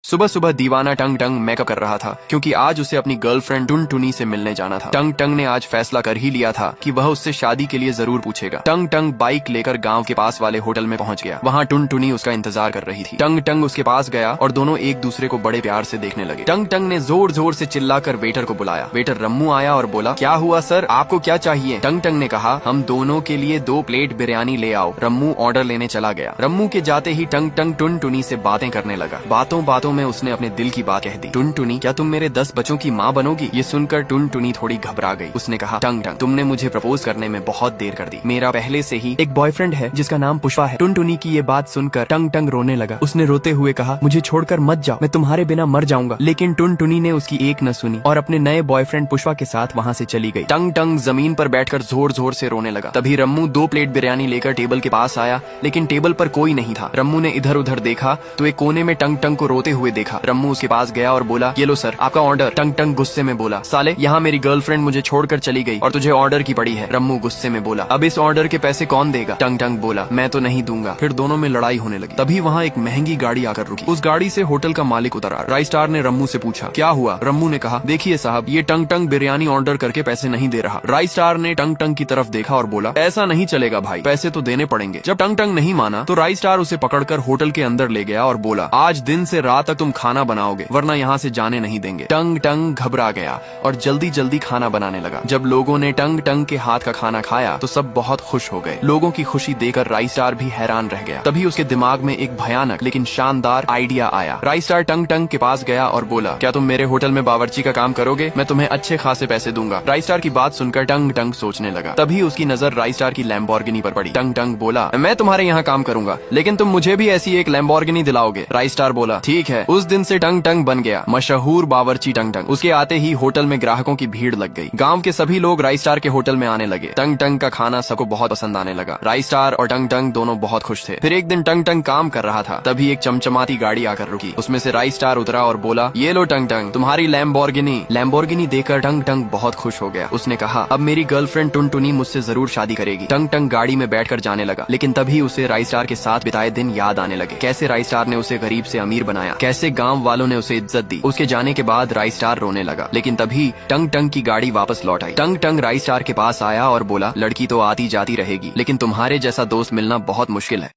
सुबह सुबह दीवाना टंग टंग मेकअप कर रहा था क्योंकि आज उसे अपनी गर्लफ्रेंड टुन टुनी से मिलने जाना था। टंग टंग ने आज फैसला कर ही लिया था कि वह उससे शादी के लिए जरूर पूछेगा। टंग टंग बाइक लेकर गांव के पास वाले होटल में पहुंच गया। वहां टुन टुनी उसका इंतजार कर रही थी। टंग टंग उसके पास गया और दोनों एक दूसरे को बड़े प्यार से देखने लगे। टंग टंग ने जोर जोर से चिल्लाकर वेटर को बुलाया। वेटर रम्मू आया और बोला, क्या हुआ सर, आपको क्या चाहिए? टंग टंग ने कहा, हम दोनों के लिए 2 प्लेट बिरयानी ले आओ। रम्मू ऑर्डर लेने चला गया। रम्मू के जाते ही टंग टंग टुन टुनी से बातें करने लगा। बातों बातों में उसने अपने दिल की बात कह दी। टुन टुनी, क्या तुम मेरे 10 बच्चों की माँ बनोगी? ये सुनकर टुन टुनी थोड़ी घबरा गई। उसने कहा, टंग टंग, तुमने मुझे प्रपोज करने में बहुत देर कर दी। मेरा पहले से ही एक बॉयफ्रेंड है जिसका नाम पुष्पा है। टुन टुनी की ये बात सुनकर टंग टंग रोने लगा। उसने रोते हुए कहा, मुझे छोड़कर मत जाओ, मैं तुम्हारे बिना मर जाऊंगा। लेकिन टुन टुनी ने उसकी एक न सुनी और अपने नए बॉयफ्रेंड पुष्पा के साथ वहाँ से चली गई। टंग टंग जमीन पर बैठकर जोर जोर से रोने लगा। तभी रम्मू 2 प्लेट बिरयानी लेकर टेबल के पास आया, लेकिन टेबल पर कोई नहीं था। रम्मू ने इधर उधर देखा तो एक कोने में टंग टंग को रोते हुए देखा। रम्मू उसके पास गया और बोला, ये लो सर, आपका ऑर्डर। टंग टंग गुस्से में बोला, साले, यहाँ मेरी गर्लफ्रेंड मुझे छोड़कर चली गई और तुझे ऑर्डर की पड़ी है। रम्मू गुस्से में बोला, अब इस ऑर्डर के पैसे कौन देगा? टंग टंग बोला, मैं तो नहीं दूंगा। फिर दोनों में लड़ाई होने लगी। तभी वहाँ एक महंगी गाड़ी आकर रुकी। उस गाड़ी से होटल का मालिक उतरा। राइस स्टार ने रम्मू से पूछा, क्या हुआ? रम्मू ने कहा, देखिए साहब, ये टंग टंग बिरयानी ऑर्डर करके पैसे नहीं दे रहा। राइस स्टार ने टंग टंग की तरफ देखा और बोला, ऐसा नहीं चलेगा भाई, पैसे तो देने पड़ेंगे। जब टंग टंग नहीं माना तो राइस स्टार उसे पकड़कर होटल के अंदर ले गया और बोला, आज दिन से रात तक तुम खाना बनाओगे, वरना यहाँ से जाने नहीं देंगे। टंग टंग घबरा गया और जल्दी जल्दी खाना बनाने लगा। जब लोगों ने टंग टंग के हाथ का खाना खाया तो सब बहुत खुश हो गए। लोगों की खुशी देखकर राइस स्टार भी हैरान रह गया। तभी उसके दिमाग में एक भयानक लेकिन शानदार आइडिया आया। राइस स्टार टंग टंग के पास गया और बोला, क्या तुम मेरे होटल में बावर्ची का काम करोगे? मैं तुम्हें अच्छे खासे पैसे दूंगा। राइस स्टार की बात सुनकर टंग टंग सोचने लगा। तभी उसकी नजर राइस स्टार की लैम्बोर्गिनी पर पड़ी। टंग टंग बोला, मैं तुम्हारे यहाँ काम करूंगा, लेकिन तुम मुझे भी ऐसी एक लैम्बोर्गिनी दिलाओगे। राइस स्टार बोला, ठीक है। उस दिन से टंग टंग बन गया मशहूर बावर्ची टंग टंग। उसके आते ही होटल में ग्राहकों की भीड़ लग गई। गांव के सभी लोग राइस स्टार के होटल में आने लगे। टंग टंग का खाना सबको बहुत पसंद आने लगा। राइस स्टार और टंग टंग दोनों बहुत खुश थे। फिर एक दिन टंग टंग काम कर रहा था, तभी एक चमचमाती गाड़ी आकर रुकी। उसमें से राइस स्टार उतरा और बोला, ये लो टंग टंग, तुम्हारी लैम्बोर्गिनी। लैम्बोर्गिनी देखकर टंग टंग बहुत खुश हो गया। उसने कहा, अब मेरी गर्लफ्रेंड टुन टुनी मुझसे जरूर शादी करेगी। टंग टंग गाड़ी में बैठकर जाने लगा, लेकिन तभी उसे राइस स्टार के साथ बिताए दिन याद आने लगे। कैसे राइस स्टार ने उसे गरीब से अमीर बनाया, कैसे गाँव वालों ने उसे इज्जत दी। उसके जाने के बाद राइस स्टार रोने लगा। लेकिन तभी टंग टंग की गाड़ी वापस लौट आई। टंग टंग राइस स्टार के पास आया और बोला, लड़की तो आती जाती रहेगी, लेकिन तुम्हारे जैसा दोस्त मिलना बहुत मुश्किल है।